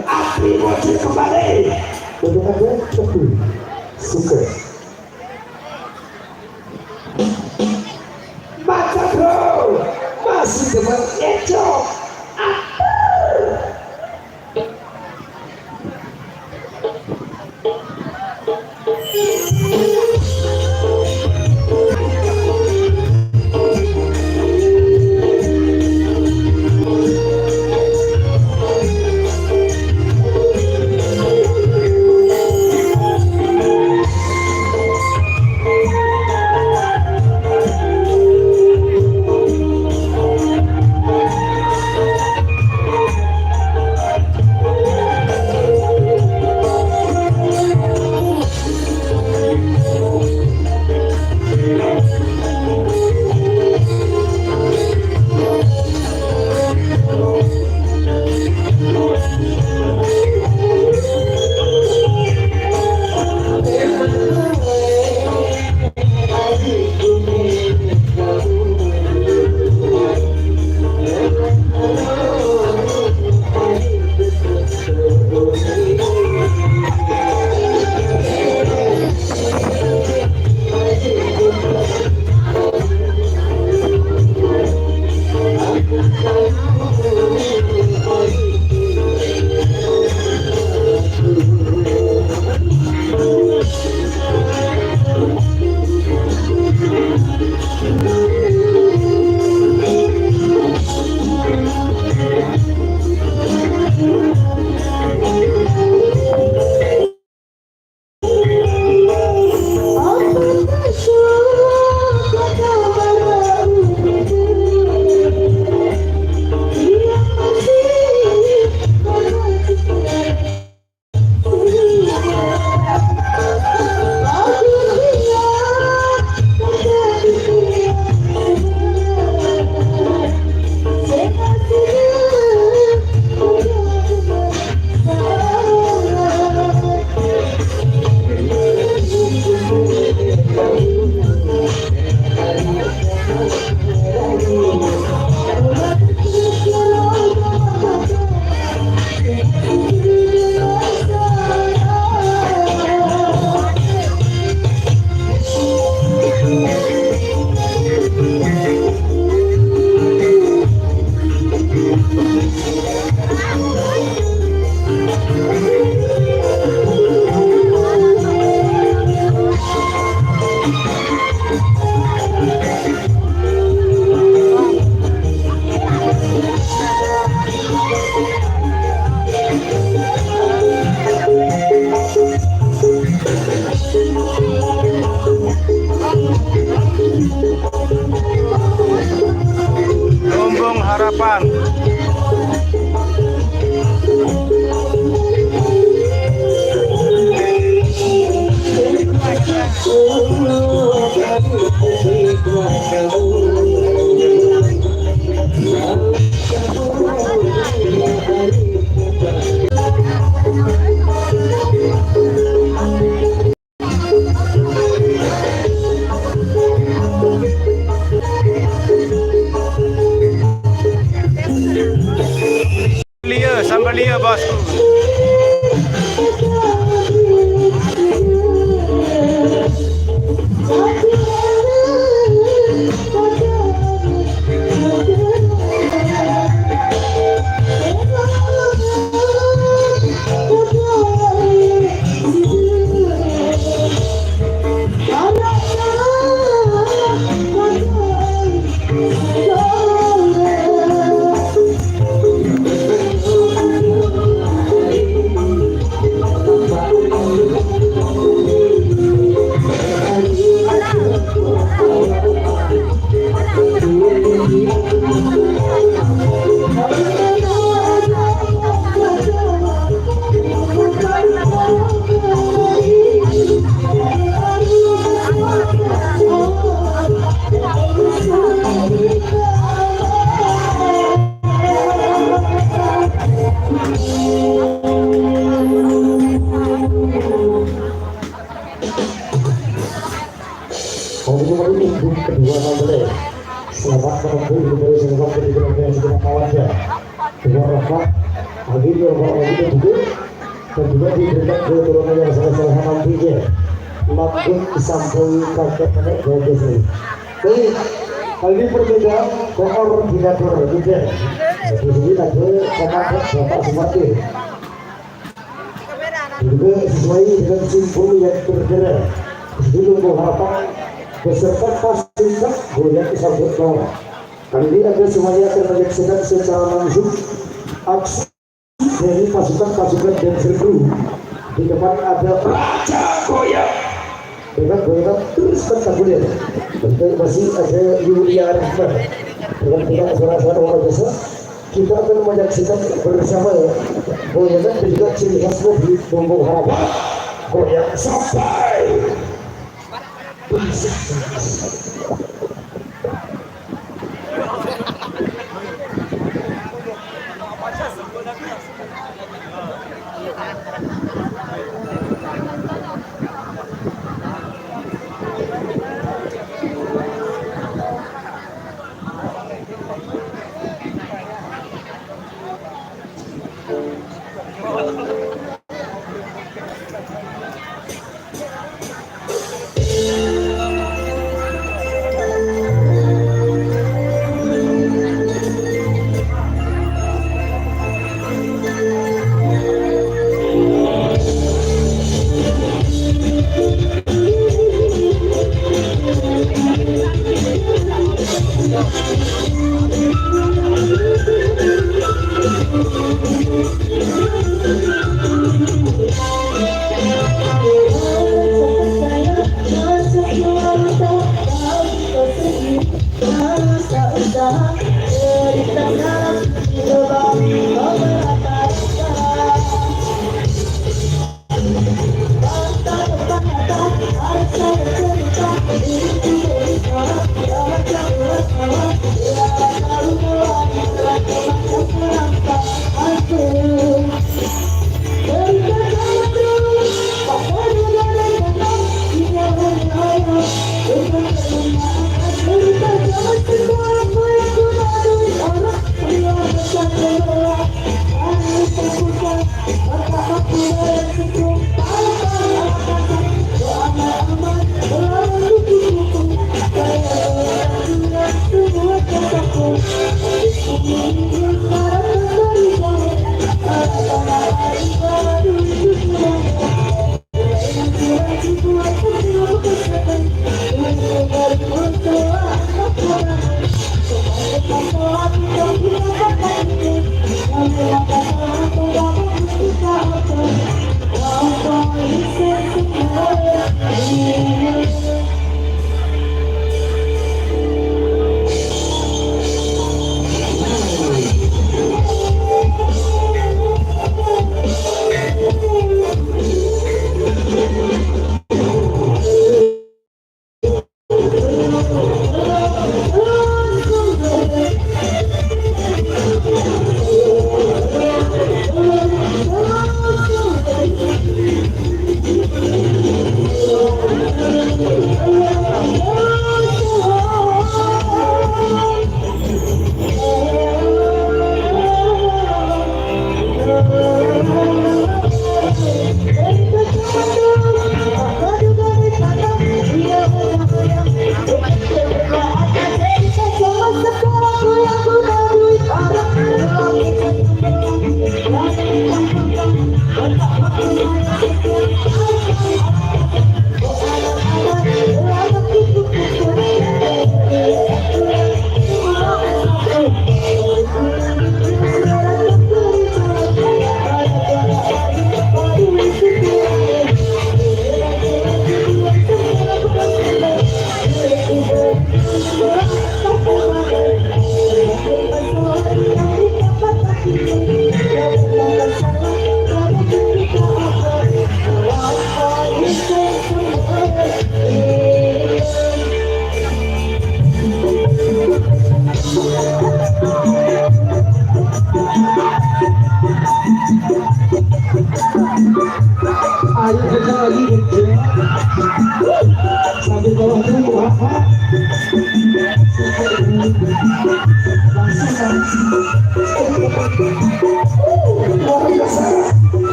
Atribut kembali untuk ada Teguh Sukses. Baca bro, masih depan ngecok. Lumbung Harapan. Sambalia bosku. Kedua nomor selamat menempuh dari selamat dari kawannya. Dua Rafa Agilio bawa itu juga dan juga diberikan keturunan yang salah-salah nantinya langsung disampaikan kakek nenek bagus ini. Jadi kali ini perbedaan koordinator juga. Di sini ada komandan Bapak Sumarti. Juga sesuai dengan simpul yang bergerak. Sebelum harapan beserta pasukan goyang disambut bawah. Kali ini ada semuanya akan menyaksikan secara langsung aksi dari pasukan-pasukan dan serbu. Di depan ada Raja Goyang dengan goyangan terus spektakuler. Dan masih ada Yulia Rahman dengan kita suara-suara orang biasa. Kita akan menyaksikan bersama goyangan dan juga ciri khas mobil Bumbung Harapan goyang sampai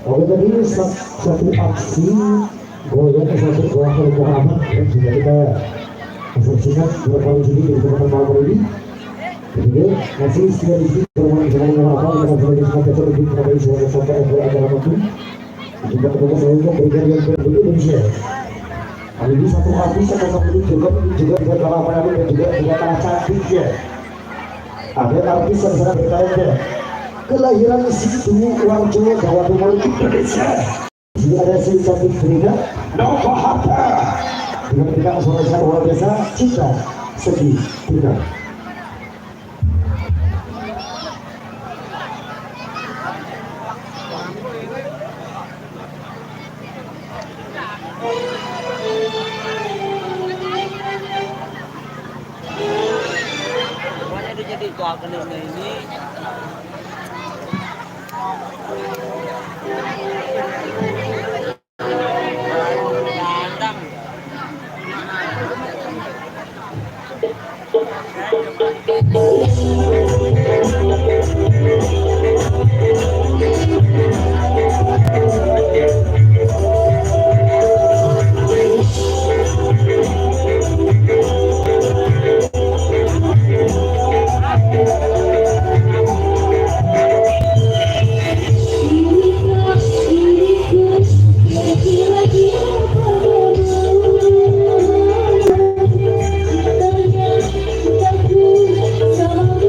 Oke, tadi satu aksi goyang satu buah Muhammad yang sudah kita saksikan dua kali sini di kesempatan malam ini. Jadi masih setia di sini bermain dengan Muhammad dengan sebagai sebagai lebih kembali sebagai sampai dua acara waktu. Juga ketemu saya juga berikan yang berbeda Indonesia. Kali ini satu aksi satu juga dengan kalah penampilan dan juga kalah cantik ya. Ada artis yang sangat bertanya. Kelahiran situ orang Jawa Jawa Timur Indonesia. Di ada si cantik Frida Nova Harta dengan kita suara luar biasa Cinta Segi Frida. Jadi itu akan ini Sama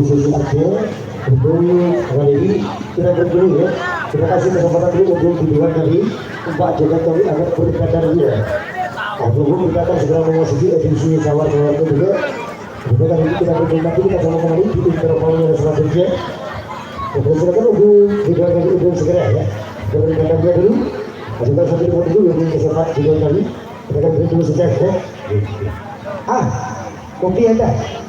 sisi akhir untuk kali ini kita berdua ya. Terima kasih kesempatan dulu untuk kedua kali Pak Joko kami akan berkata dia. Aku berkata segera memasuki edisi sawar-sawar kedua. Kita kali ini kita berdua nanti kita sama kembali di intervalnya selanjutnya. Kita silakan untuk kedua kali untuk segera ya. Kita berkata dia dulu. Kita sampai di dulu yang kesempatan kedua kali. Kita akan beri dulu sejak ya. Kopi ada.